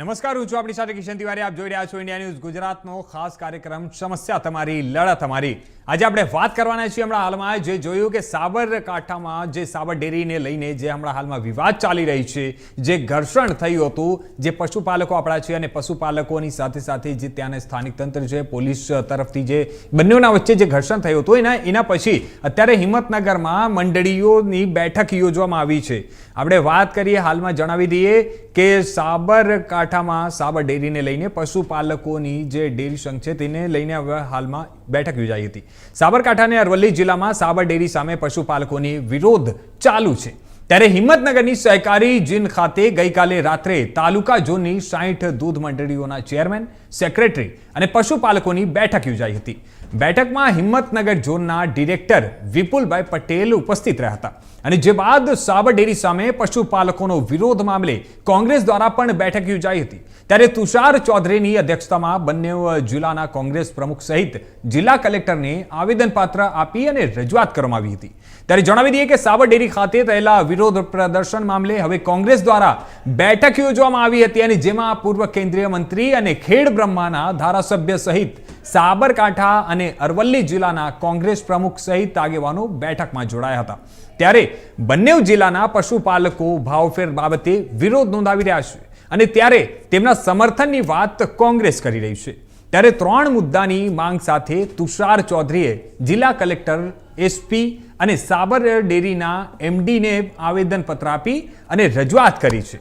નમસ્કાર, હું છું આપણી સાથે કિશન તિવારી. આપ જોઈ રહ્યા છો ઇન્ડિયા ન્યૂઝ ગુજરાતનો ખાસ કાર્યક્રમ સમસ્યા તમારી લડત અમારી. આજે આપણે વાત કરવાના છીએ હમણાં હાલમાં જે જોયું કે સાબરકાંઠામાં જે સાબર ડેરીને લઈને જે હમણાં હાલમાં વિવાદ ચાલી રહી છે, જે ઘર્ષણ થયું હતું, જે પશુપાલકો આપણા છે અને પશુપાલકોની સાથે સાથે જે ત્યાંના સ્થાનિક તંત્ર છે, પોલીસ તરફથી જે બંનેના વચ્ચે જે ઘર્ષણ થયું હતું એના પછી અત્યારે હિંમતનગરમાં મંડળીઓની બેઠક યોજવામાં આવી છે. આપણે વાત કરીએ, હાલમાં જણાવી દઈએ કે સાબરકાંઠામાં સાબર ડેરીને લઈને પશુપાલકોની જે ડેરી સંઘ છે તેને લઈને હવે હાલમાં બેઠક યોજાઈ હતી. સાબરકાંઠા અને અરવલ્લી જિલ્લામાં સાબર ડેરી સામે પશુપાલકોની વિરોધ ચાલુ છે. ત્યારે હિંમતનગરની સહકારી જીન ખાતે ગઈકાલે રાત્રે તાલુકા ઝોનની 60 દૂધ મંડળીઓના ચેરમેન, સેક્રેટરી અને પશુપાલકોની બેઠક યોજાઈ હતી. બેઠકમાં હિંમતનગર ઝોનના ડિરેક્ટર વિપુલભાઈ પટેલ ઉપસ્થિત રહ્યા હતા અને જે બાદ સાબર ડેરી સામે પશુપાલકોનો વિરોધ મામલે કોંગ્રેસ દ્વારા પણ બેઠક યોજાઈ હતી. ત્યારે તુષાર ચૌધરીની અધ્યક્ષતામાં બંને જિલ્લાના કોંગ્રેસ પ્રમુખ સહિત જિલ્લા કલેક્ટરને આવેદનપત્ર આપી અને રજૂઆત કરવામાં આવી હતી. ત્યારે જણાવી દઈએ કે સાબર ડેરી ખાતે થયેલા વિરોધ પ્રદર્શન મામલે હવે કોંગ્રેસ દ્વારા બેઠક યોજવામાં આવી હતી અને જેમાં પૂર્વ કેન્દ્રીય મંત્રી અને ખેડ બ્રહ્માના ધારાસભ્ય સહિત સાબરકાંઠા અને અરવલ્લી જિલ્લાના કોંગ્રેસ પ્રમુખ સહિત આગેવાનો બેઠકમાં જોડાયા હતા. ત્યારે બંને જિલ્લાના પશુપાલકો ભાવફેર બાબતે વિરોધ નોંધાવી રહ્યા છે અને ત્યારે તેમના સમર્થનની વાત કોંગ્રેસ કરી રહી છે. ત્યારે 3 મુદ્દાની માંગ સાથે તુષાર ચૌધરીએ જિલ્લા કલેક્ટર, એસપી અને સાબર ડેરીના એમડીને આવેદનપત્ર આપી અને રજૂઆત કરી છે.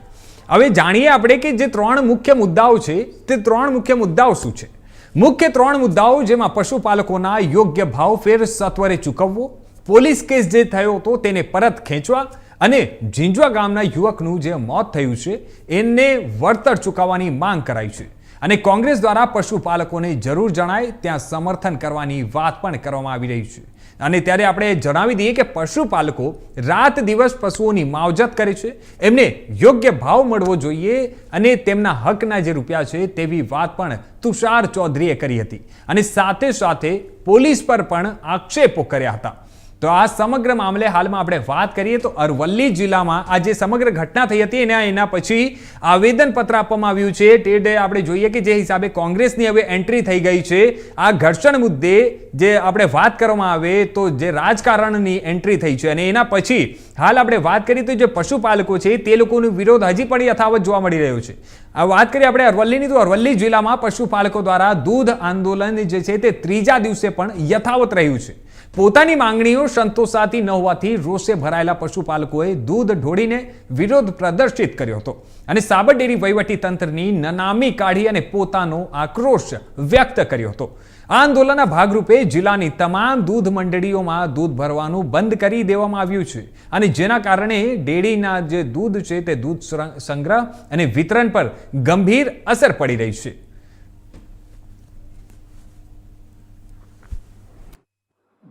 હવે જાણીએ આપણે કે જે 3 મુખ્ય મુદ્દાઓ છે તે 3 મુખ્ય મુદ્દાઓ શું છે. મુખ્ય 3 મુદ્દાઓ, જેમાં પશુપાલકોના યોગ્ય ભાવફેર સત્વરે ચૂકવવો, પોલીસ કેસ જે થયો હતો તેને પરત ખેંચવા અને ઝીંઝવા ગામના યુવકનું જે મોત થયું છે એને વળતર ચૂકવવાની માંગ કરાઈ છે. અને કોંગ્રેસ દ્વારા પશુપાલકોને જરૂર જણાય ત્યાં સમર્થન કરવાની વાત પણ કરવામાં આવી રહી છે. અને ત્યારે આપણે જણાવી દઈએ કે પશુપાલકો રાત દિવસ પશુઓની માવજત કરે છે, એમને યોગ્ય ભાવ મળવો જોઈએ અને તેમના હકના જે રૂપિયા છે તેવી વાત પણ તુષાર ચૌધરીએ કરી હતી અને સાથે સાથે પોલીસ પર પણ આક્ષેપો કર્યા હતા. તો આ સમગ્ર મામલે હાલમાં આપણે વાત કરીએ તો અરવલ્લી જિલ્લામાં આ જે સમગ્ર ઘટના થઈ હતી એના પછી આવેદનપત્ર આપવામાં આવ્યું છે. તે આપણે જોઈએ કે જે હિસાબે કોંગ્રેસની હવે એન્ટ્રી થઈ ગઈ છે આ ઘર્ષણ મુદ્દે, જે આપણે વાત કરવામાં આવે તો જે રાજકારણની એન્ટ્રી થઈ છે અને એના પછી હાલ આપણે વાત કરીએ તો જે પશુપાલકો છે તે લોકોનો વિરોધ હજી પણ યથાવત જોવા મળી રહ્યો છે. આ વાત કરીએ આપણે અરવલ્લીની તો અરવલ્લી જિલ્લામાં પશુપાલકો દ્વારા દૂધ આંદોલન જે છે તે 3જા દિવસે પણ યથાવત રહ્યું છે. પોતાની માંગણીઓ સંતોષાતી ન હોવાથી રોષે ભરાયેલા પશુપાલકોએ દૂધ ઢોળીને વિરોધ પ્રદર્શિત કર્યો હતો અને સાબર ડેરી વહીવટી તંત્રની નનામી કાઢી અને પોતાનો આક્રોશ વ્યક્ત કર્યો હતો. આ આંદોલનના ભાગરૂપે જિલ્લાની તમામ દૂધ મંડળીઓમાં દૂધ ભરવાનું બંધ કરી દેવામાં આવ્યું છે અને જેના કારણે ડેરીના જે દૂધ છે તે દૂધ સંગ્રહ અને વિતરણ પર ગંભીર અસર પડી રહી છે.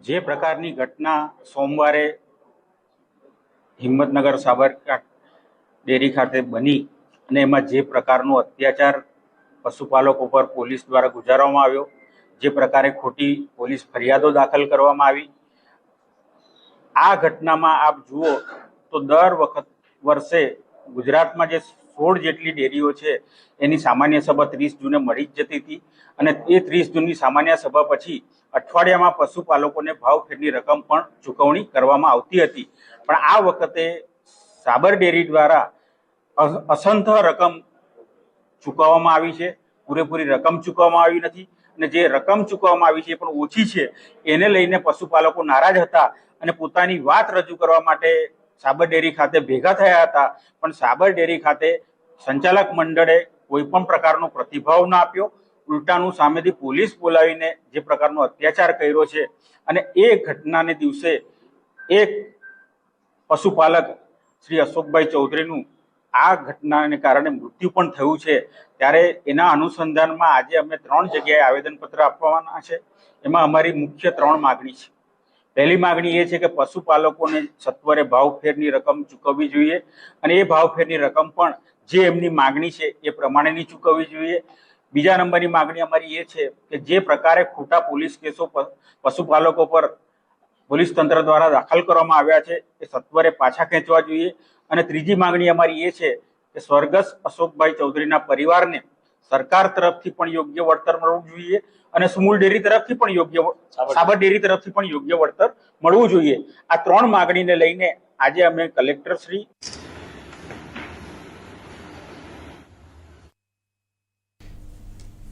જે પ્રકારની ઘટના સોમવારે હિંમતનગર સાબરકાંઠા ડેરી ખાતે બની અને એમાં જે પ્રકારનો અત્યાચાર પશુપાલકો પર પોલીસ દ્વારા ગુજારવામાં આવ્યો, જે પ્રકારે ખોટી પોલીસ ફરિયાદો દાખલ કરવામાં આવી, આ ઘટનામાં આપ જુઓ તો દર વર્ષે ગુજરાતમાં જે 16 જેટલી ડેરીઓ છે એની સામાન્ય સભા 30 જૂને મળી જ જતી હતી અને એ 30 જૂનની સામાન્ય સભા પછી અઠવાડિયામાં પશુપાલકોને ભાવફેરની રકમ પણ ચૂકવણી કરવામાં આવતી હતી. પણ આ વખતે સાબર ડેરી દ્વારા અસંખ્ય રકમ ચૂકવવામાં આવી છે, પૂરેપૂરી રકમ ચૂકવવામાં આવી નથી અને જે રકમ ચૂકવવામાં આવી છે એ પણ ઓછી છે. એને લઈને પશુપાલકો નારાજ હતા અને પોતાની વાત રજૂ કરવા માટે સાબર ડેરી ખાતે ભેગા થયા હતા. પણ સાબર ડેરી ખાતે સંચાલક મંડળે કોઈ પણ પ્રકારનો પ્રતિભાવ ના આપ્યો. ઉલટાનું સામેથી પોલીસ બોલાવીને જે પ્રકારનો અત્યાચાર કર્યો છે અને એ ઘટનાને દિવસે એક પશુપાલક શ્રી અશોકભાઈ ચૌધરીનું આ ઘટનાને કારણે મૃત્યુ પણ થયું છે. ત્યારે એના અનુસંધાનમાં આજે અમે 3 જગ્યાએ આવેદનપત્ર આપવાના છે. એમાં અમારી મુખ્ય 3 માગણી છે. પહેલી માગણી એ છે કે પશુપાલકોને સત્વરે ભાવફેરની રકમ ચૂકવવી જોઈએ અને એ ભાવફેરની રકમ પણ જે એમની માગણી છે એ પ્રમાણેની ચૂકવવી જોઈએ. બીજા નંબરની માગણી અમારી એ છે કે જે પ્રકારે ખોટા પોલીસ કેસો પશુપાલકો પર પોલીસ તંત્ર દ્વારા દાખલ કરવામાં આવ્યા છે એ સત્વરે પાછા ખેંચવા જોઈએ. અને ત્રીજી માગણી અમારી એ છે કે કે સ્વર્ગસ્થ અશોકભાઈ ચૌધરીના પરિવારને સરકાર તરફથી પણ યોગ્ય વળતર મળવું જોઈએ અને સુમુલ ડેરી તરફથી પણ સાબર ડેરી તરફથી પણ યોગ્ય વળતર મળવું જોઈએ. આ 3 માંગણીને લઈને આજે અમે કલેક્ટર શ્રી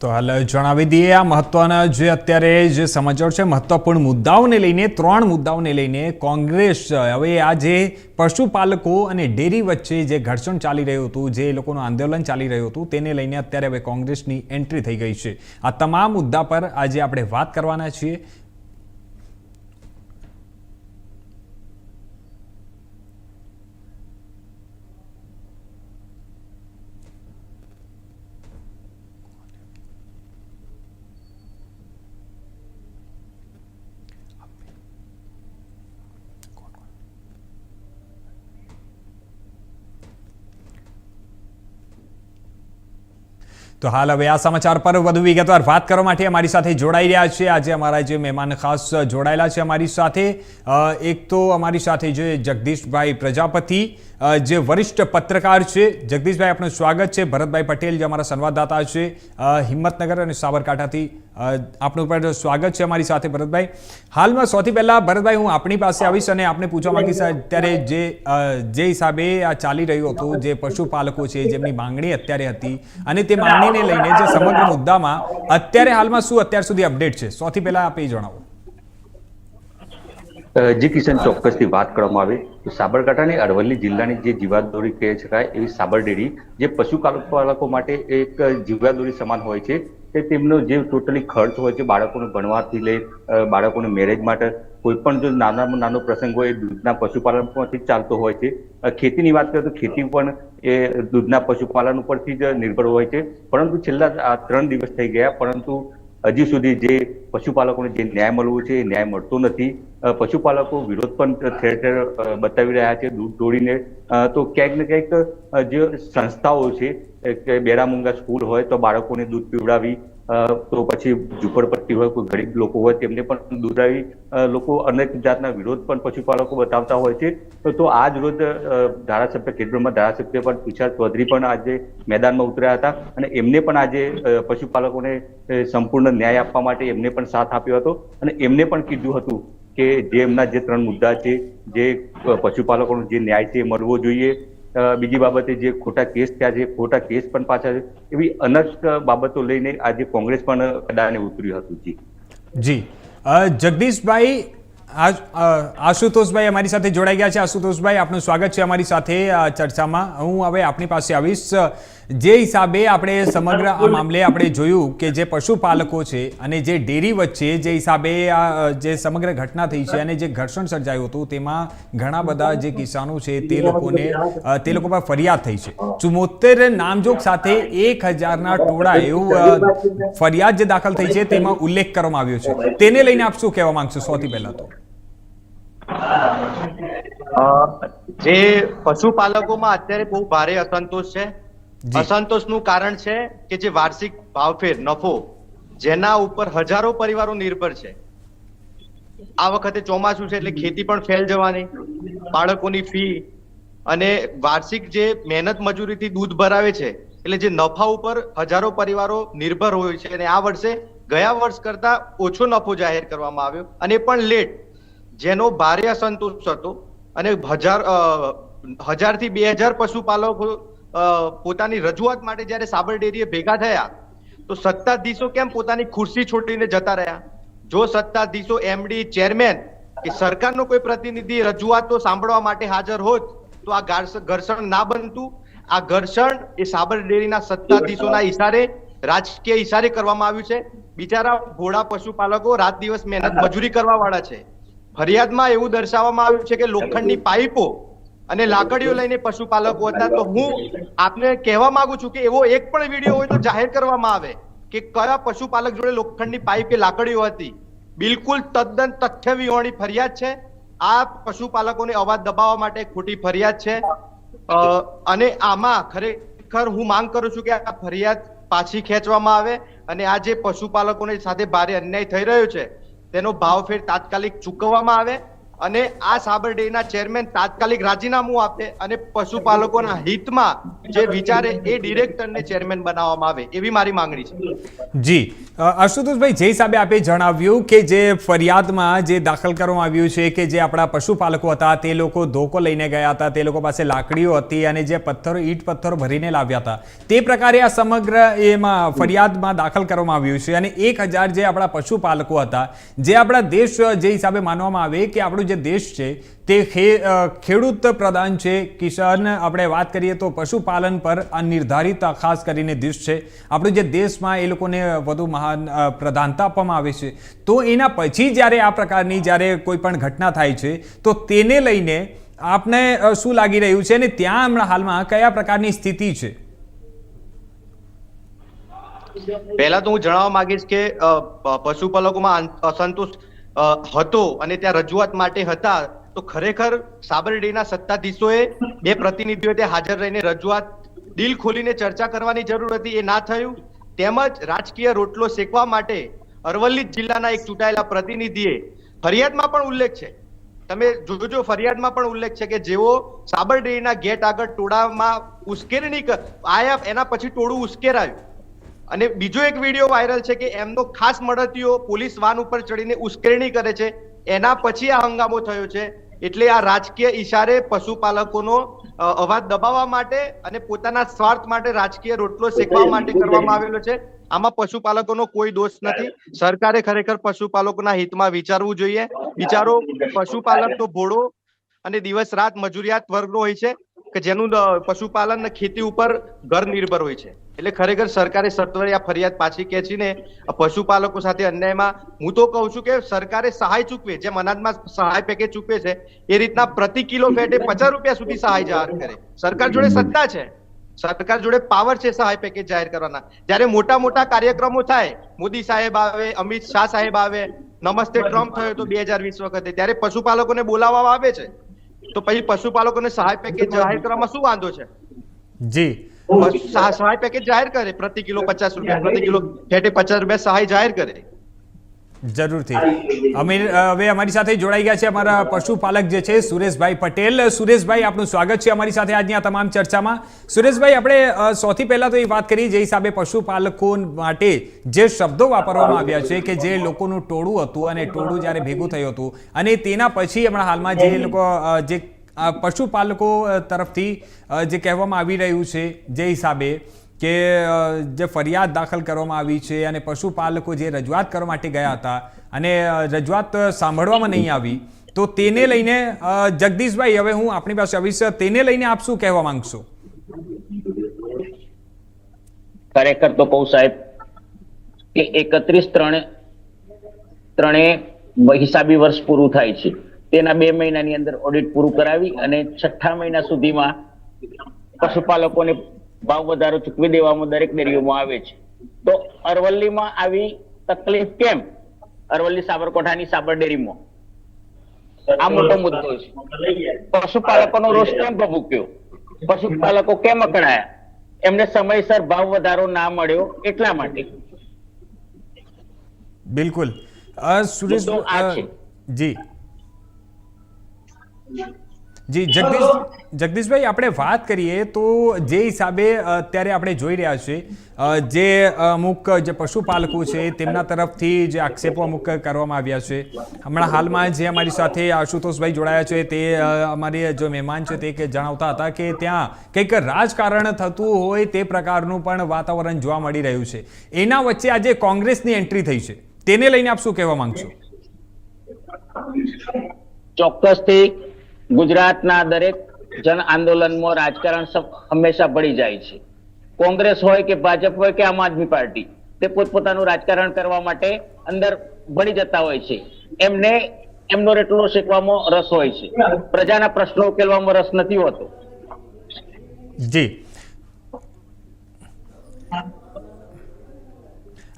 તો હાલ જણાવી દઈએ આ મહત્વના જે અત્યારે જે સમાચાર છે, મહત્વપૂર્ણ મુદ્દાઓને લઈને 3 મુદ્દાઓને લઈને કોંગ્રેસ હવે આ જે પશુપાલકો અને ડેરી વચ્ચે જે ઘર્ષણ ચાલી રહ્યું હતું, જે લોકોનું આંદોલન ચાલી રહ્યું હતું, તેને લઈને અત્યારે હવે કોંગ્રેસની એન્ટ્રી થઈ ગઈ છે. આ તમામ મુદ્દા પર આજે આપણે વાત કરવાના છીએ. તો હાલ હવે આ સમાચાર પર વધુ વિગતવાર વાત કરવા માટે અમારી સાથે જોડાઈ રહ્યા છે આજે અમારા જે મહેમાન ખાસ જોડાયેલા છે અમારી સાથે. એક તો અમારી સાથે જે જગદીશભાઈ પ્રજાપતિ જે વરિષ્ઠ પત્રકાર છે. જગદીશભાઈ, આપનું સ્વાગત છે. ભરતભાઈ પટેલ જે અમારા સંવાદદાતા છે હિંમતનગર અને સાબરકાંઠાથી, આપનું પણ સ્વાગત છે અમારી સાથે. ભરતભાઈ, હાલમાં સૌથી પહેલા ભરતભાઈ હું આપણી પાસે આવીશ અને આપને પૂછવા માંગીશ અત્યારે જે હિસાબે આ ચાલી રહ્યું હતું, જે પશુપાલકો છે જેમની માંગણી અત્યારે હતી અને તે માંગણીને લઈને જે સમગ્ર મુદ્દામાં અત્યારે હાલમાં શું અત્યાર સુધી અપડેટ છે, સૌથી પહેલા આપ એ જણાવો. જી કિશન, ચોક્કસથી વાત કરવામાં આવે તો સાબરકાંઠાની અરવલ્લી જિલ્લાની જે જીવાદોરી કહી શકાય એવી સાબર ડેરી જે પશુપાલકો માટે એક જીવાદોરી સમાન હોય છે કે તેમનો જે ટોટલી ખર્ચ હોય છે બાળકોને ભણવાથી લઈ બાળકોને મેરેજ માટે કોઈ પણ જો નાનામાં નાનો પ્રસંગ હોય એ દૂધના પશુપાલનમાંથી જ ચાલતો હોય છે. ખેતીની વાત કરીએ તો ખેતી પણ એ દૂધના પશુપાલન ઉપરથી જ નિર્ભર હોય છે. પરંતુ છેલ્લા 3 દિવસ થઈ ગયા પરંતુ હજી સુધી જે પશુપાલકોને જે ન્યાય મળવો છે એ ન્યાય મળતો નથી. પશુપાલકો વિરોધ પણ ઠેર ઠેર બતાવી રહ્યા છે દૂધ દોડીને. તો ક્યાંક ને ક્યાંક જે સંસ્થાઓ છે કે બેરામુંગા સ્કૂલ હોય તો બાળકોને દૂધ પીવડાવી, તો પછી ઝૂંપડપટ્ટી હોય કોઈ ગરીબ લોકો હોય તેમને પણ દૂધાવી લોકો અનેક જાતના વિરોધ પણ પશુપાલકો બતાવતા હોય છે. તો આ જ રોજ ધારાસભ્ય કેન્દ્રમાં ધારાસભ્ય પણ તુષાર ચૌધરી પણ આજે મેદાનમાં ઉતર્યા હતા અને એમને પણ આજે પશુપાલકોને સંપૂર્ણ ન્યાય આપવા માટે એમને પણ સાથ આપ્યો હતો અને એમને પણ કીધું હતું કે જે એમના જે 3 મુદ્દા છે, જે પશુપાલકોનો જે ન્યાય છે એ મળવો જોઈએ. બીજી બાબતે જે ખોટા કેસ થયા છે, ખોટા કેસ પણ પાછા છે, એવી અનેક બાબતો લઈને આજે કોંગ્રેસ પણ મેદાને ઉતર્યું હતું. જી જગદીશભાઈ, આશુતોષભાઈ અમારી સાથે જોડાઈ ગયા છે. આશુતોષભાઈ, આપનું સ્વાગત છે અમારી સાથે આ ચર્ચામાં. હું હવે આપની પાસે આવીશ. જે હિસાબે આપણે સમગ્ર આ મામલે આપણે જોયું કે જે પશુપાલકો છે અને જે ડેરી વચ્ચે જે હિસાબે આ જે સમગ્ર ઘટના થઈ છે અને જે ઘર્ષણ સર્જાયું હતું તેમાં ઘણા બધા જે કિસાનો છે તે લોકો પર ફરિયાદ થઈ છે. 74 નામજોગ સાથે 1000ના ટોળા એવું ફરિયાદ જે દાખલ થઈ છે તેમાં ઉલ્લેખ કરવામાં આવ્યો છે. તેને લઈને આપ શું કહેવા માંગશો? સૌથી પહેલા તો જે પશુપાલકોમાં અત્યારે બહુ ભારે અસંતોષ છે. અસંતોષનું કારણ છે કે જે વાર્ષિક ભાવફેર નફો જેના ઉપર હજારો પરિવારો નિર્ભર છે. આ વખતે ચોમાસું છે એટલે ખેતી પણ ફેલ જવાની, બાળકોની ફી અને વાર્ષિક જે મહેનત મજૂરીથી દૂધ ભરાવે છે એટલે જે નફા ઉપર હજારો પરિવારો નિર્ભર હોય છે અને આ વર્ષે ગયા વર્ષ કરતા ઓછો નફો જાહેર કરવામાં આવ્યો અને પણ લેટ, જેનો ભારે અસંતોષ હતો. અને 1000 થી 2000 પશુપાલકો પોતાની રજૂઆત માટે જયારે સાબર ડેરીએ ભેગા થયા તો સત્તાધીશો કેમ પોતાની ખુરશી છોડીને જતા રહ્યા? જો સત્તાધીશો, એમડી, ચેરમેન કે સરકારનો કોઈ પ્રતિનિધિ રજૂઆતો સાંભળવા માટે હાજર હોત તો આ ઘર્ષણ ના બનતું. આ ઘર્ષણ એ સાબર ડેરીના સત્તાધીશોના ઈશારે, રાજકીય ઈશારે કરવામાં આવ્યું છે. બિચારા ભોળા પશુપાલકો રાત દિવસ મહેનત મજૂરી કરવા વાળા છે. ફરિયાદમાં એવું દર્શાવવામાં આવ્યું છે કે લોખંડની પાઇપો અને લાકડીઓ લઈને પશુપાલકો હતા. તો હું આપને કહેવા માંગુ છું કે એવો એક પણ વિડીયો હોય તો જાહેર કરવામાં આવે કે કયા પશુપાલક જોડે લોખંડની પાઇપ કે લાકડીઓ હતી. બિલકુલ તદ્દન તથ્ય વિહોણી ફરિયાદ છે. આ પશુપાલકોને અવાજ દબાવવા માટે ખોટી ફરિયાદ છે અને આમાં ખરેખર હું માંગ કરું છું કે આ ફરિયાદ પાછી ખેંચવામાં આવે અને આ જે પશુપાલકોની સાથે ભારે અન્યાય થઈ રહ્યો છે તેનો ભાવફેર તાત્કાલિક ચૂકવવામાં આવે અને આ સાબર ડેરીના ચેરમેન તાત્કાલિક રાજીનામું આપે અને પશુપાલકોના હિતમાં જે વિચારે એ ડિરેક્ટરને ચેરમેન બનાવવામાં આવે, એવી મારી માંગણી છે. જી આશુતોષભાઈ, જે હિસાબે આપે જણાવ્યું કે જે ફરિયાદમાં જે દાખલ કરવામાં આવ્યું છે કે જે આપણા પશુપાલકો હતા તે લોકો ધોકો લઈને ગયા હતા, તે લોકો પાસે લાકડીઓ હતી અને જે ઈંટ પથ્થરો ભરીને લાવ્યા હતા, તે પ્રકારે આ સમગ્ર એમાં ફરિયાદમાં દાખલ કરવામાં આવ્યું છે. અને 1000 જે આપણા પશુપાલકો હતા, જે આપણા દેશ જે હિસાબે માનવામાં આવે કે આપણું જે દેશ છે તે ખેડૂત પ્રધાન છે, કિસાન આપણે વાત કરીએ તો પશુપાલન પર આ નિર્ધારિત ખાસ કરીને દેશ છે આપણું, જે દેશમાં એ લોકોને વધુ મહાન પ્રધાનતા આપવામાં આવે છે. તો એના પછી જ્યારે આ પ્રકારની જ્યારે કોઈ પણ ઘટના થાય છે તો તેને લઈને આપને શું લાગી રહ્યું છે અને ત્યાં હમણાં હાલમાં કયા પ્રકારની સ્થિતિ છે? પહેલા તો હું જણાવવા માંગીશ કે પશુપાલકોમાં અસંતોષ હતો અને ત્યાં રજૂઆત માટે હતા, તો ખરેખર સાબર ડેરીના સત્તાધીશોએ, બે પ્રતિનિધિઓ ત્યાં હાજર રહીને રજૂઆત દિલ ખોલીને ચર્ચા કરવાની જરૂર હતી, એ ના થયું. તેમજ રાજકીય રોટલો શેકવા માટે અરવલ્લી જિલ્લાના એક ચૂંટાયેલા પ્રતિનિધિએ ફરિયાદમાં પણ ઉલ્લેખ છે, તમે જોજો ફરિયાદમાં પણ ઉલ્લેખ છે કે જેઓ સાબર ડેરીના ગેટ આગળ ટોળામાં ઉશ્કેરણી આયા, એના પછી ટોળું ઉશ્કેરાયું. અને બીજો એક વિડીયો વાયરલ છે કે એમનો ખાસ મળતીઓ પોલીસ વાન ઉપર ચડીને ઉશ્કેરણી કરે છે, એના પછી આ હંગામો થયો છે. એટલે આ રાજકીય ઈશારે પશુપાલકોનો અવાજ દબાવવા માટે અને પોતાના સ્વાર્થ માટે રાજકીય રોટલો શેકવા માટે કરવામાં આવેલો છે. આમાં પશુપાલકોનો કોઈ દોષ નથી. સરકારે ખરેખર પશુપાલકોના હિતમાં વિચારવું જોઈએ. બિચારો પશુપાલક તો ભોળો અને દિવસ રાત મજૂરિયાત વર્ગનો હોય છે કે જેનું પશુપાલન ખેતી ઉપર ઘર નિર્ભર હોય છે. એટલે ખરેખર સરકારે સત્વરે આ ફરિયાદ પાછી ખેંચીને પશુપાલકો સાથે અન્યાયમાં, હું તો કહું છું કે સરકારે સહાય ચૂકવે, જેમ અનાજમાં સહાય પેકેજ ચૂકવે છે એ રીતના પ્રતિ કિલો ફેટે 50 રૂપિયા સુધી સહાય જાહેર કરે. સરકાર જોડે સત્તા છે, સરકાર જોડે પાવર છે સહાય પેકેજ જાહેર કરવાના. જ્યારે મોટા મોટા કાર્યક્રમો થાય, મોદી સાહેબ આવે, અમિત શાહ સાહેબ આવે, નમસ્તે ટ્રમ્પ થયો તો 2020 વખતે, ત્યારે પશુપાલકોને બોલાવવામાં આવે છે. તો પછી પશુપાલકોને સહાય પેકેજ જાહેર કરવામાં શું વાંધો છે? જી, સહાય પેકેજ જાહેર કરે, પ્રતિ કિલો 50 રૂપિયા, પ્રતિ કિલો ફેટે 50 રૂપિયા સહાય જાહેર કરે. જરૂરથી. હવે અમારી સાથે જોડાઈ ગયા છે અમારા પશુપાલક જે છે સુરેશભાઈ પટેલ. સુરેશભાઈ, આપનું સ્વાગત છે અમારી સાથે આજની આ તમામ ચર્ચામાં. સુરેશભાઈ, આપણે સૌથી પહેલા તો એ વાત કરી જે હિસાબે પશુપાલકો માટે જે શબ્દો વાપરવામાં આવ્યા છે કે જે લોકોનું ટોળું હતું અને ટોળું જ્યારે ભેગું થયું હતું અને તેના પછી હમણાં હાલમાં જે લોકો જે પશુપાલકો તરફથી જે કહેવામાં આવી રહ્યું છે જે હિસાબે કે જે ફરિયાદ દાખલ કરવામાં આવી છે અને પશુપાલકો જે રજૂઆત કરવા માટે ગયા હતા અને રજૂઆત સાંભળવામાં નહીં આવી, તો તેને લઈને જગદીશભાઈ, હવે હું આપણી પાસે આવીશ, તેને લઈને આપ શું કહેવા માંગશો? ખરેખર તો કહું સાહેબ કે 31/3 હિસાબી વર્ષ પૂરું થાય છે, તેના 2 મહિનાની અંદર ઓડિટ પૂરું કરાવી અને 6ઠ્ઠા મહિના સુધીમાં પશુપાલકોને ભાવ વધારો ચૂકવી દેવામાં દરેક ડેરીઓમાં આવે છે. તો અરવલ્લીમાં આવી તકલીફ કેમ? અરવલ્લી સાબરકાંઠાની સાબર ડેરીમાં આ મોટો મુદ્દો છે. પશુપાલકોનો રોષ કેમ ભભૂક્યો? પશુપાલકો કેમ અકળાયા? એમને સમયસર ભાવ વધારો ના મળ્યો એટલા માટે. બિલકુલ. સુરેશ જી જી જગદીશભાઈ, આપણે વાત કરીએ તો જે હિસાબે અત્યારે આપણે જોઈ રહ્યા છીએ જે અમુક જે પશુપાલકો છે તેમના તરફથી જે આક્ષેપો અમુક કરવામાં આવ્યા છે. હમણાં હાલમાં જે અમારી સાથે આશુતોષભાઈ જોડાયા છે તે અમારી જો મહેમાન છે તે જણાવતા હતા કે ત્યાં કંઈક રાજકારણ થતું હોય તે પ્રકારનું પણ વાતાવરણ જોવા મળી રહ્યું છે. એના વચ્ચે આજે કોંગ્રેસની એન્ટ્રી થઈ છે, તેને લઈને આપ શું કહેવા માંગશો? ચોક્કસથી ગુજરાતના દરેક જન આંદોલનમાં રાજકારણ હંમેશા ભળી જાય છે. કોંગ્રેસ હોય કે ભાજપ હોય કે આમ આદમી પાર્ટી, તે પોતપોતાનું રાજકારણ કરવા માટે અંદર ભળી જતા હોય છે. એમને એમનો રેટલો શેકવામાં રસ હોય છે, પ્રજાના પ્રશ્નો ઉકેલવામાં રસ નથી હોતો. જી,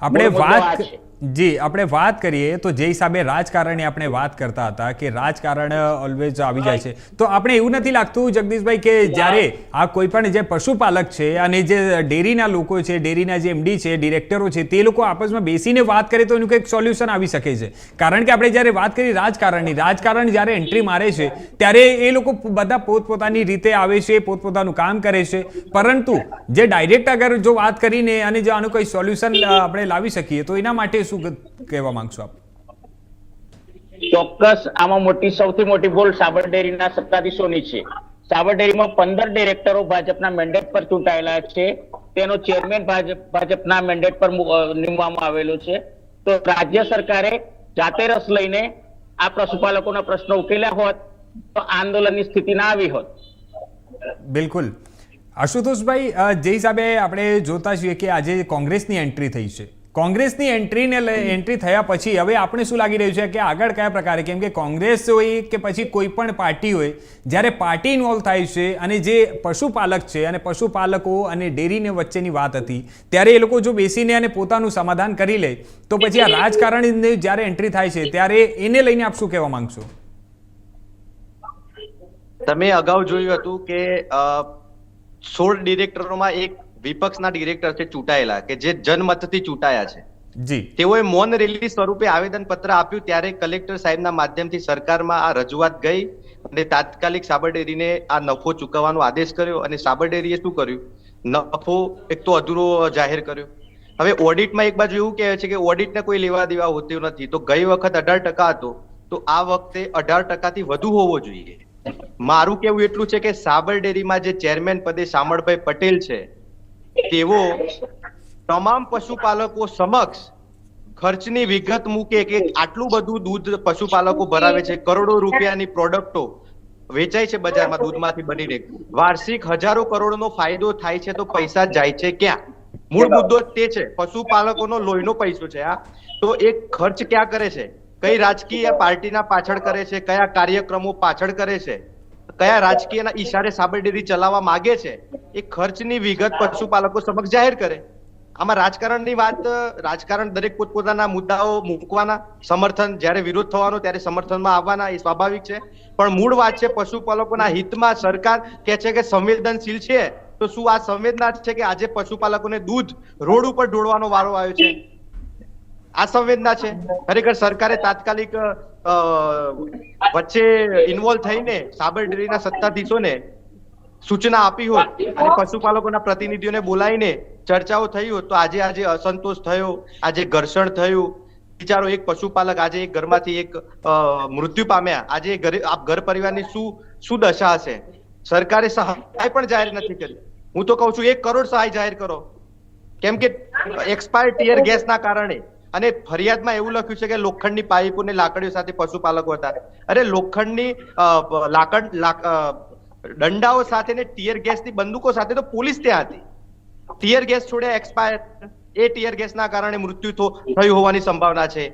આપણે વાત જી આપણે વાત કરીએ તો જે હિસાબે રાજકારણની આપણે વાત કરતા હતા કે રાજકારણ ઓલવેઝ આવી જાય છે, તો આપણે એવું નથી લાગતું જગદીશભાઈ કે જ્યારે આ કોઈ પણ જે પશુપાલક છે અને જે ડેરીના લોકો છે, ડેરીના જે એમડી છે, ડિરેક્ટરો છે, તે લોકો આપસમાં બેસીને વાત કરે તો એનું કંઈક સોલ્યુશન આવી શકે છે? કારણ કે આપણે જ્યારે વાત કરી રાજકારણ જ્યારે એન્ટ્રી મારે છે ત્યારે એ લોકો બધા પોતપોતાની રીતે આવે છે, પોતપોતાનું કામ કરે છે, પરંતુ જે ડાયરેક્ટ અગર જો વાત કરીને અને જો આનું કોઈ સોલ્યુશન આપણે લાવી શકીએ તો એના માટે શું કહેવા માંગશો આપ? ચોક્કસ આમાં સૌથી મોટી ભૂલ સાબર ડેરીના સત્તાધીશોની છે. સાબર ડેરીમાં 15 ડિરેક્ટરો ભાજપના મેન્ડેટ પર ચૂંટાયેલા છે. તેનો ચેરમેન ભાજપના મેન્ડેટ પર નીમવામાં આવેલો છે. તો રાજ્ય સરકારે જાતે રસ લઈને આ પશુપાલકોના પ્રશ્નો ઉકેલ્યા હોત તો આંદોલનની સ્થિતિ ના આવી હોત. બિલકુલ. આશુતોષભાઈ, જે હિસાબે આપણે જોતા છીએ કે આજે કોંગ્રેસની એન્ટ્રી થઈ છે, કોંગ્રેસની એન્ટ્રી થયા પછી હવે આપણે શું લાગી રહ્યું છે કે આગળ કયા પ્રકારે, કેમ કે કોંગ્રેસ હોય કે પછી કોઈ પણ પાર્ટી હોય, જ્યારે પાર્ટી ઇન્વોલ્વ થાય છે અને જે પશુપાલક છે અને પશુપાલકો અને ડેરીને વચ્ચેની વાત હતી ત્યારે એ લોકો જો બેસીને અને પોતાનું સમાધાન કરી લે તો પછી આ રાજકારણની જ્યારે એન્ટ્રી થાય છે ત્યારે એને લઈને આપ શું કહેવા માંગશો? તમે અગાઉ જોયું હતું કે 16 ડિરેક્ટરોમાં એક વિપક્ષના ડિરેક્ટર છે ચૂંટાયેલા, કે જે જનમતથી ચૂંટાયા છે. જી, તેઓએ મૌન રેલી સ્વરૂપે આવેદન પત્ર આપ્યું ત્યારે કલેક્ટર સાહેબના માધ્યમથી સરકારમાં આ રજૂઆત ગઈ અને તાત્કાલિક સાબર ડેરીને આ નફો ચૂકવવાનો આદેશ કર્યો. અને સાબર ડેરીએ શું કર્યું? નફો એક તો અધૂરો જાહેર કર્યો. હવે ઓડિટમાં એક બાજુ એવું કહે છે કે ઓડિટને કોઈ લેવા દેવા હોતું નથી, તો ગઈ વખત 18% હતો તો આ વખતે 18% થી વધુ હોવો જોઈએ. મારું કેવું એટલું છે કે સાબર ડેરીમાં જે ચેરમેન પદે શામળભાઈ પટેલ છે તેઓ તમામ પશુપાલકો સમક્ષ ખર્ચની વિગત મૂકે કે આટલું બધું દૂધ પશુપાલકો ભરાવે છે, કરોડો રૂપિયાની પ્રોડક્ટો વેચાય છે બજારમાં દૂધમાંથી બનીને, વાર્ષિક હજારો કરોડનો ફાયદો થાય છે, તો પૈસા જાય છે ક્યાં? મૂળ મુદ્દો તે છે, પશુપાલકોનો લોહીનો પૈસો છે આ. તો એ ખર્ચ ક્યાં કરે છે? કઈ રાજકીય પાર્ટીના પાછળ કરે છે? કયા કાર્યક્રમો પાછળ કરે છે? કયા રાજકીયના ઈશારે સાબર ડેરી ચલાવવા માંગે છે? એ ખર્ચની વિગત પશુપાલકો સમક્ષ જાહેર કરે. આમાં રાજકારણની વાત, રાજકારણ દરેક પોતપોતાના મુદ્દાઓ મૂકવાના, સમર્થન જ્યારે વિરોધ થવાનો ત્યારે સમર્થનમાં આવવાના, એ સ્વાભાવિક છે. પણ મૂળ વાત છે પશુપાલકોના હિતમાં. સરકાર કહે છે કે સંવેદનશીલ છે, તો શું આ સંવેદના છે કે આજે પશુપાલકોને દૂધ રોડ ઉપર ઢોળવાનો વારો આવ્યો છે? આ સંવેદના છે? ખરેખર સરકારે તાત્કાલિક વચ્ચે ઇન્વોલ્વ થઈને સાબર ડેરીના સત્તાધીશોને સૂચના આપી હોત અને પશુપાલકોના પ્રતિનિધિઓને બોલાવીને ચર્ચાઓ થઈ હોત તો આજે અસંતોષ થયો, આજે ઘર્ષણ થયું. બિચારો એક પશુપાલક આજે એક ઘરમાંથી એક મૃત્યુ પામ્યા. આજે ઘર પરિવારની શું દશા હશે? સરકારે સહાય પણ જાહેર નથી કરી. હું તો કહું છું 1 કરોડ સહાય જાહેર કરો, કેમ કે એક્સપાયર ટીયર ગેસના કારણે. અને ફરિયાદમાં એવું લખ્યું છે કે લોખંડની પાઇપો ને લાકડીઓ સાથે પશુપાલકો હતા. અરે લોખંડની દંડાઓ સાથે ને ટીયર ગેસની બંદૂકો સાથે તો પોલીસ ત્યાં હતી. ટીયર ગેસ છોડ્યા એક્સપાયર, એ ટીયર ગેસના કારણે મૃત્યુ થયું હોવાની સંભાવના છે.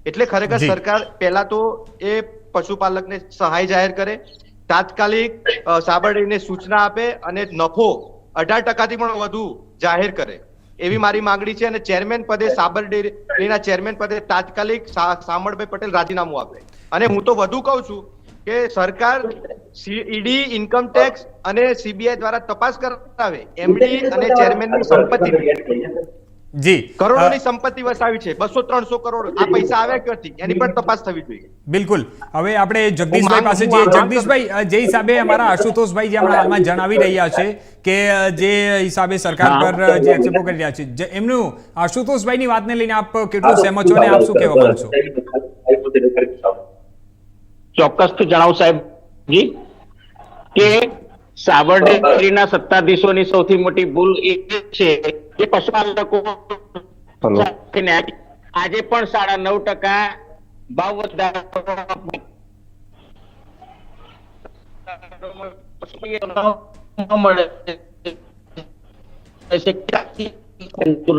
એટલે ખરેખર સરકાર પહેલા તો એ પશુપાલકને સહાય જાહેર કરે, તાત્કાલિક સાબર ડેરીને સૂચના આપે અને નફો 18% થી પણ વધુ જાહેર કરે, એવી મારી માંગણી છે. અને ચેરમેન પદે સાબર ડેરીના ચેરમેન પદે તાત્કાલિક શામળભાઈ પટેલ રાજીનામું આપે. અને હું તો વધુ કહું છું કે સરકાર ઈડી, ઇન્કમ ટેક્સ અને સીબીઆઈ દ્વારા તપાસ કરાવે એમડી અને ચેરમેનની સંપત્તિ. જી, કરોડોની સંપત્તિ વસાવી છે, 200-300 કરોડ. આ પૈસા આવ્યા ક્યાંથી? એની પણ તપાસ થવી જોઈએ. બિલકુલ. હવે આપણે જગદીશભાઈ પાસે જઈએ. જગદીશભાઈ, જે હિસાબે અમારા આશુતોષભાઈ જે હમણાં હાલમાં જણાવી રહ્યા છે કે જે હિસાબે સરકાર પર જે આક્ષેપો કરી રહ્યા છે, એમનું આશુતોષભાઈની વાતને લઈને આપ કેટલું સહેમત છો અને આપ શું કહેવા માંગશો? ચોક્કસથી જણાવું સાહેબજી કે સાબર ડેરીના સત્તાધીશોની સૌથી મોટી ભૂલ એ છે કે પશુપાલકો આજે પણ 9.5% ભાવ વધારો મળે.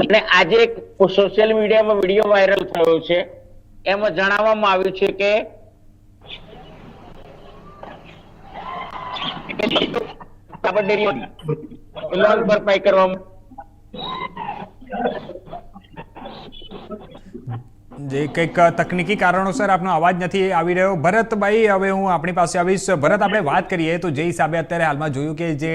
અને આજે સોશિયલ મીડિયામાં વિડીયો વાયરલ થયો છે, એમાં જણાવવામાં આવ્યું છે કે સાબર ડેરી લોન ભરપાઈ કરવામાં જે કંઈક તકનીકી કારણોસર આપનો અવાજ નથી આવી રહ્યો. ભરતભાઈ, હવે હું આપણી પાસે આવીશ. ભરત, આપણે વાત કરીએ તો જે હિસાબે અત્યારે હાલમાં જોયું કે જે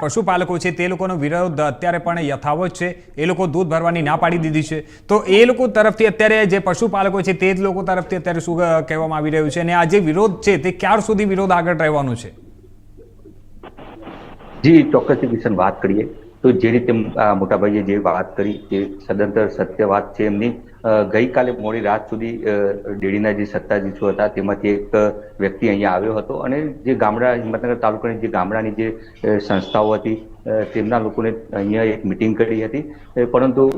પશુપાલકો છે તે લોકોનો વિરોધ અત્યારે પણ યથાવત છે. એ લોકો દૂધ ભરવાની ના પાડી દીધી છે. તો એ લોકો તરફથી અત્યારે જે પશુપાલકો છે તે જ લોકો તરફથી અત્યારે શું કહેવામાં આવી રહ્યું છે, અને આ જે વિરોધ છે તે ક્યાર સુધી વિરોધ આગળ રહેવાનો છે? જી, ચોક્કસથી કિશન વાત કરીએ તો જે રીતે મોટાભાઈએ જે વાત કરી તે સદંતર સત્ય વાત છે એમની. ગઈકાલે મોડી રાત સુધી ડેરીના જે સત્તાધીશો હતા તેમાંથી એક વ્યક્તિ અહીંયા આવ્યો હતો અને જે ગામડા હિંમતનગર તાલુકાની જે ગામડાની જે સંસ્થાઓ હતી તેમના લોકોને અહીંયા એક મિટિંગ કરી હતી, પરંતુ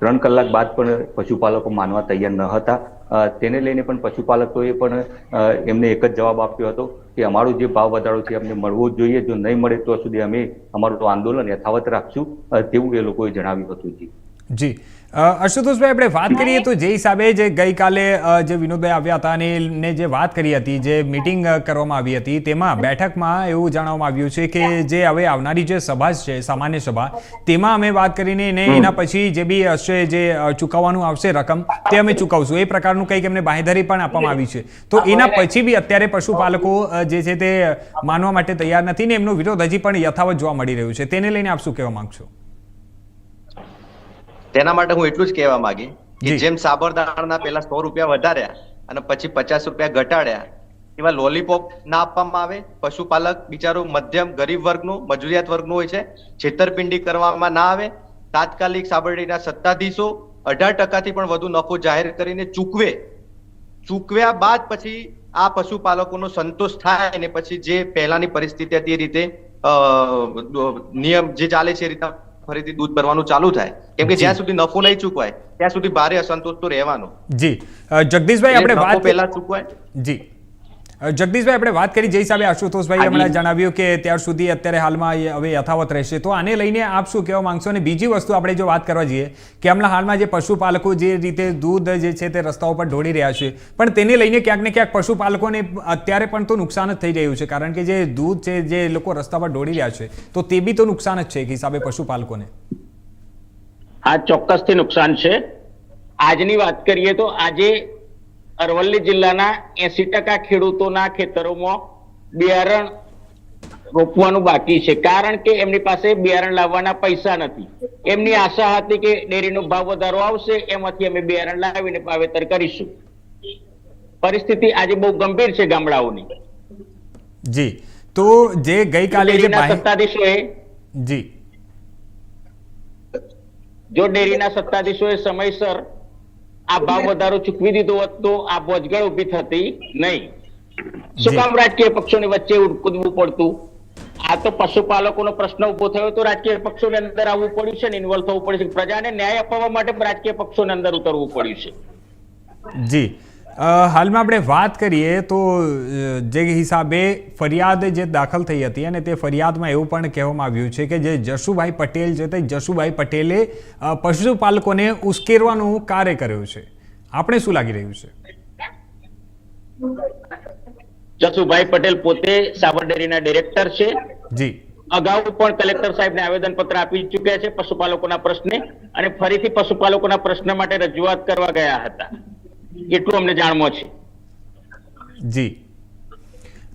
3 કલાક બાદ પણ પશુપાલકો માનવા તૈયાર ન હતા. તેને લઈને પણ પશુપાલકોએ પણ એમને એક જ જવાબ આપ્યો હતો કે અમારો જે ભાવ વધારો છે અમને મળવો જ જોઈએ, જો નહીં મળે તો સુધી અમે અમારું આંદોલન યથાવત રાખશું, તેવું એ લોકોએ જણાવ્યું હતું. જી અશુતોષભાઈ, આપણે વાત કરીએ તો જે હિસાબે જે ગઈકાલે જે વિનોદભાઈ આવ્યા હતા અને જે વાત કરી હતી, જે મિટિંગ કરવામાં આવી હતી, તેમાં બેઠકમાં એવું જણાવવામાં આવ્યું છે કે જે હવે આવનારી જે સભા છે, સામાન્ય સભા, તેમાં અમે વાત કરીને એના પછી જે બી હશે, જે ચૂકવવાનું આવશે રકમ, તે અમે ચૂકવશું, એ પ્રકારનું કંઈક એમને બાંહેધરી પણ આપવામાં આવી છે. તો એના પછી બી અત્યારે પશુપાલકો જે છે તે માનવા માટે તૈયાર નથી ને એમનો વિરોધ હજી પણ યથાવત જોવા મળી રહ્યું છે. તેને લઈને આપ શું કહેવા માંગશો? તેના માટે હું એટલું જ કહેવા માંગી કે જેમ સાબરદાણાના પહેલા 100 રૂપિયા વધાર્યા અને પછી 50 રૂપિયા ઘટાડ્યા, એવા લોલીપોપ ના આપવામાં આવે. પશુપાલક બિચારો મધ્યમ ગરીબ વર્ગનું, મજૂરિયાત વર્ગનું હોય છે, છેતરપિંડી કરવામાં ના આવે. તાત્કાલિક સાબરડેરીના સત્તાધીશો 18% પણ વધુ નફો જાહેર કરીને ચૂકવ્યા બાદ પછી આ પશુપાલકોનો સંતોષ થાય અને પછી જે પહેલાની પરિસ્થિતિ હતી એ રીતે નિયમ જે ચાલે છે એ રીતે ફરીથી દૂધ ભરવાનું ચાલુ થાય. કેમ કે જ્યાં સુધી નફો નહીં ચૂકવાય ત્યાં સુધી ભારે અસંતોષ તો રહેવાનો. જી જગદીશભાઈ, આપણે વાત પહેલા ચૂકવાય. જી જગદીશભાઈ, આપણે વાત કરી જે હિસાબે આશુતોષભાઈ હમણાં જણાવ્યું કે ત્યાર સુધી અત્યારે હાલમાં હવે યથાવત રહેશે, તો આને લઈને આપ શું કહેવા માંગશો? અને બીજી વસ્તુ આપણે જો વાત કરવા જઈએ કે હમણાં હાલમાં જે પશુપાલકો જે રીતે દૂધ જે છે તે રસ્તાઓ પર ઢોળી રહ્યા છે, પણ તેને લઈને ક્યાંક ને ક્યાંક પશુપાલકોને અત્યારે પણ તો નુકસાન જ થઈ રહ્યું છે, કારણ કે જે દૂધ છે જે લોકો રસ્તા પર ઢોળી રહ્યા છે તો તે બી તો નુકસાન જ છે એક હિસાબે પશુપાલકોને. આ ચોક્કસથી નુકસાન છે. આજની વાત કરીએ તો આજે અરવલ્લી જિલ્લાના 80% ખેડૂતોના ખેતરોમાં બિયારણ રોપવાનું બાકી છે, કારણ કે એમની પાસે બિયારણ લાવવાના પૈસા નથી. એમની આશા હતી કે ડેરીનો ભાવ વધારો આવશે, એમાંથી અમે બિયારણ લાવીને વાવેતર કરીશું. પરિસ્થિતિ આજે બહુ ગંભીર છે ગામડાઓની. જી, તો જે ગઈકાલે જે સત્તાધીશોએ જો ડેરીના સત્તાધીશોએ સમયસર આ ભાવ વધારો ચૂકવી દીધો હોત તો આ બોજગળ ઉભી થતી નહીં. શું કામ રાજકીય પક્ષોની વચ્ચે કૂદવું પડતું? આ તો પશુપાલકોનો પ્રશ્ન ઉભો થયો તો રાજકીય પક્ષોને અંદર આવવું પડ્યું છે ને, ઇન્વોલ્વ થવું પડ્યું છે. પ્રજાને ન્યાય અપાવવા માટે રાજકીય પક્ષોને અંદર ઉતરવું પડ્યું છે. જી હાલમાં આપણે વાત કરીએ તો જે હિસાબે ફરિયાદ જે દાખલ થઈ હતી અને તે ફરિયાદમાં એવું પણ કહેવામાં આવ્યું છે કે જે જશુભાઈ પટેલ છે તે જશુભાઈ પટેલે પશુપાલકોને ઉશ્કેરવાનું કાર્ય કર્યું છે. આપણે શું લાગી રહ્યું છે? જશુભાઈ પટેલ પોતે સાબર ડેરીના ડિરેક્ટર છે. જી, અગાઉ પણ કલેક્ટર સાહેબને આવેદનપત્ર આપી ચૂક્યા છે પશુપાલકોના પ્રશ્ને, અને ફરીથી પશુપાલકોના પ્રશ્ન માટે રજૂઆત કરવા ગયા હતા, એટલું અમને જાણમાં છે. જી,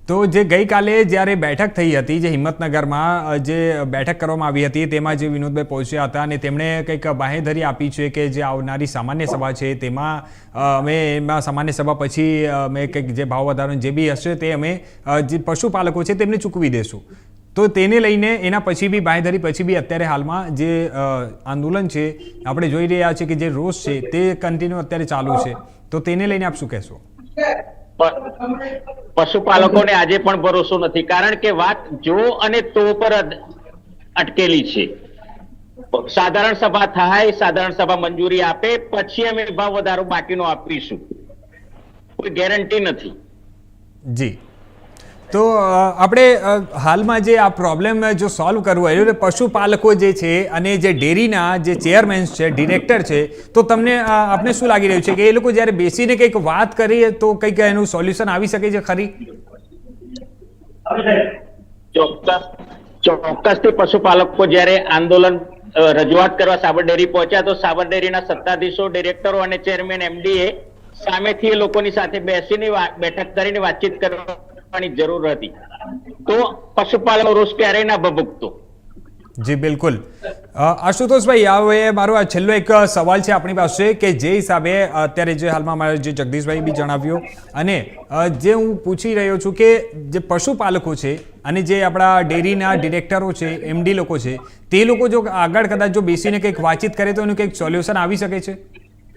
તો જે ગઈકાલે જ્યારે બેઠક થઈ હતી, જે હિંમતનગરમાં જે બેઠક કરવામાં આવી હતી, તેમાં જે વિનોદભાઈ પહોંચ્યા હતા અને તેમણે કંઈક બાંહેધરી આપી છે કે જે આવનારી સામાન્ય સભા છે તેમાં અમે એમાં સામાન્ય સભા પછી અમે કંઈક જે ભાવ વધારો જે બી હશે તે અમે જે પશુપાલકો છે તેમને ચૂકવી દેશું. તો તેને લઈને એના પછી બી બાંહેધરી પછી બી અત્યારે હાલમાં જે આંદોલન છે આપણે જોઈ રહ્યા છીએ કે જે રોષ છે તે કન્ટિન્યુ અત્યારે ચાલુ છે, તો તેને લઈને આપ શું કહેશો? પશુપાલકોને આજે પણ ભરોસો નથી, કારણ કે વાત જો અને તો પર અટકેલી છે. સાધારણ સભા થાય, સાધારણ સભા મંજૂરી આપે પછી અમે ભાવ વધારો બાકીનો આપીશું, કોઈ ગેરંટી નથી. જી, તો આપણે હાલમાં જે આ પ્રોબ્લેમ જો સોલ્વ કરવો હોય, પશુપાલકો જે છે અને જે ડેરીના જે ચેરમેન છે, ડિરેક્ટર છે, તો તમને આપને શું લાગી રહ્યું છે કે એ લોકો જ્યારે બેસીને કંઈક વાત કરીએ તો કંઈક એનું સોલ્યુશન આવી શકે છે ખરી? ચોક્કસથી પશુપાલકો જ્યારે આંદોલન રજૂઆત કરવા સાબર ડેરી પહોંચ્યા તો સાબર ડેરીના સત્તાધીશો, ડિરેક્ટરો અને ચેરમેન MD એ સામેથી એ લોકોની સાથે બેસીને બેઠક કરીને વાતચીત કરવાની જરૂર હતી, તો પશુપાલકનો રોષ ક્યારેય ના ભભૂકતો. જી બિલકુલ. આશુતોષભાઈ, હવે મારો આ છેલ્લો એક સવાલ છે આપણી પાસે કે જે હિસાબે અત્યારે જે હાલમાં મારે જે જગદીશભાઈ બી જણાવ્યું અને જે હું પૂછી રહ્યો છું કે જે પશુપાલકો છે અને જે આપણા ડેરીના ડિરેક્ટરો છે, MD લોકો છે, તે લોકો જો આગળ કદાચ જો બેસીને કંઈક વાતચીત કરે તો એનું કંઈક સોલ્યુશન આવી શકે છે?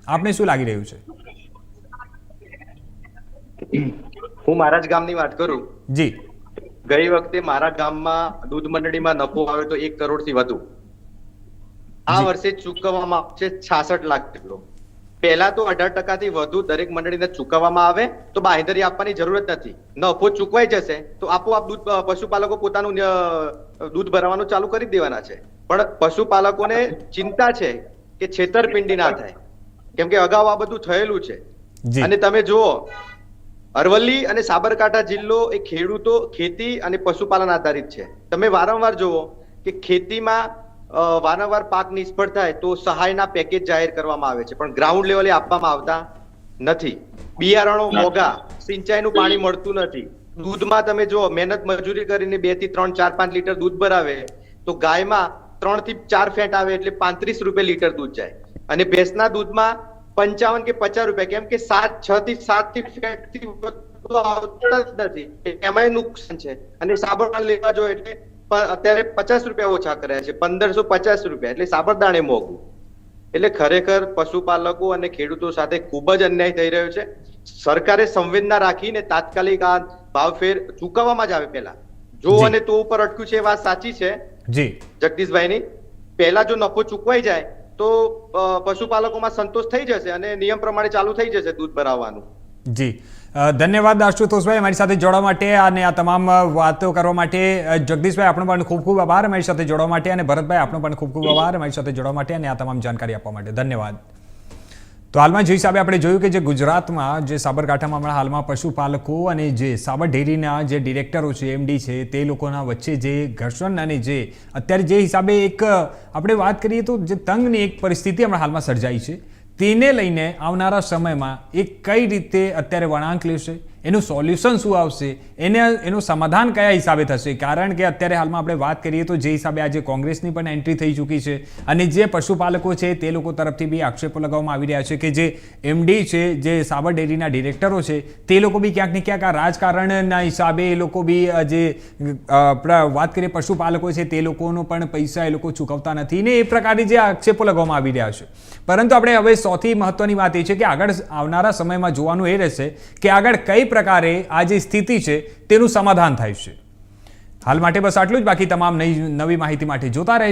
આપને શું લાગી રહ્યું છે? હું મારા જ ગામની વાત કરું. જી. ગઈ વખતે મારા ગામમાં દૂધ મંડળીમાં નફો આવ્યો તો 1 કરોડથી વધુ. આ વર્ષે ચૂકવવામાં આવશે 66 લાખ જેટલો. પહેલા તો 18% થી વધુ દરેક મંડળીને ચૂકવવામાં આવે તો બાંહેધરી આપવાની જરૂરત નથી. નફો ચૂકવાઈ જશે તો આપોઆપ પશુપાલકો પોતાનું દૂધ ભરાવાનું ચાલુ કરી દેવાના છે. પણ પશુપાલકોને ચિંતા છે કે છેતરપિંડી ના થાય, કેમ કે અગાઉ આ બધું થયેલું છે. અને તમે જુઓ, અરવલ્લી અને સાબરકાંઠા જિલ્લો એ ખેડૂતો, ખેતી અને પશુપાલન આધારિત છે. તમે વારંવાર જુઓ કે ખેતીમાં વારંવાર પાક નિષ્ફળ થાય તો સહાયના પેકેજ જાહેર કરવામાં આવે છે, પણ ગ્રાઉન્ડ લેવલે આપવામાં આવતા નથી. બિયારણો મોંઘા, સિંચાઈનું પાણી મળતું નથી. દૂધમાં તમે જુઓ, મહેનત મજૂરી કરીને 2 થી 3, 4, 5 લીટર દૂધ ભરાવે તો ગાયમાં 3 થી 4 ફેટ આવે એટલે 35 રૂપિયા લીટર દૂધ જાય, અને ભેંસના દૂધમાં 55 કે 50 રૂપિયા, કેમ કે 6 થી 7 થી ફેટ થી વધુ આવતા જ નથી. એમાંય નુકસાન છે. અને સાબરદાણા લેવા જો એટલે અત્યારે 50 રૂપિયા ઓછા કર્યા છે, 1550 રૂપિયા, એટલે સાબરદાણે મોંઘું. એટલે ખરેખર પશુપાલકો અને ખેડૂતો સાથે ખૂબ જ અન્યાય થઈ રહ્યો છે. સરકારે સંવેદના રાખીને તાત્કાલિક આ ભાવફેર ચૂકવવામાં જ આવે. પહેલા જો અને તો ઉપર અટક્યું છે, વાત સાચી છે જી જગદીશભાઈની. પહેલા જો નફો ચૂકવાઈ જાય તો પશુપાલકોમાં સંતોષ થઈ જશે અને નિયમ પ્રમાણે ચાલુ થઈ જશે દૂધ ભરાવવાનું. જી ધન્યવાદ આશુતોષભાઈ અમારી સાથે જોડવા માટે અને આ તમામ વાતો કરવા માટે. જગદીશભાઈ આપણો પણ ખૂબ ખૂબ આભાર અમારી સાથે જોડવા માટે, અને ભરતભાઈ આપણો પણ ખૂબ ખૂબ આભાર અમારી સાથે જોડવા માટે અને આ તમામ જાણકારી આપવા માટે. ધન્યવાદ. તો હાલમાં જે હિસાબે આપણે જોયું કે જે ગુજરાતમાં, જે સાબરકાંઠામાં હમણાં હાલમાં પશુપાલકો અને જે સાબર ડેરીના જે ડિરેક્ટરો છે, MD છે, તે લોકોના વચ્ચે જે ઘર્ષણ અને જે અત્યારે જે હિસાબે એક આપણે વાત કરીએ તો જે તંગની એક પરિસ્થિતિ હમણાં હાલમાં સર્જાઈ છે, તેને લઈને આવનારા સમયમાં એ કઈ રીતે અત્યારે વળાંક લેશે, એનું સોલ્યુશન શું આવશે, એનું સમાધાન કયા હિસાબે થશે? કારણ કે અત્યારે હાલમાં આપણે વાત કરીએ તો જે હિસાબે આજે કોંગ્રેસની પણ એન્ટ્રી થઈ ચૂકી છે અને જે પશુપાલકો છે તે લોકો તરફથી બી આક્ષેપો લગાવવામાં આવી રહ્યા છે કે જે MD છે, જે સાબર ડેરીના ડિરેક્ટરો છે, તે લોકો બી ક્યાંક ને ક્યાંક આ રાજકારણના હિસાબે એ લોકો બી જે વાત કરીએ પશુપાલકો છે તે લોકોનો પણ પૈસા એ લોકો ચૂકવતા નથી ને એ પ્રકારની જે આક્ષેપો લગાવવામાં આવી રહ્યા છે. પરંતુ આપણે હવે સૌથી મહત્વની વાત એ છે કે આગળ આવનારા સમયમાં જોવાનું એ રહેશે કે આગળ કઈ પ્રકારે આ જે સ્થિતિ છે તેનું સમાધાન થાય છે. હાલ માટે બસ આટલું જ. બાકી તમામ નવી માહિતી માટે જોતા રહેજો.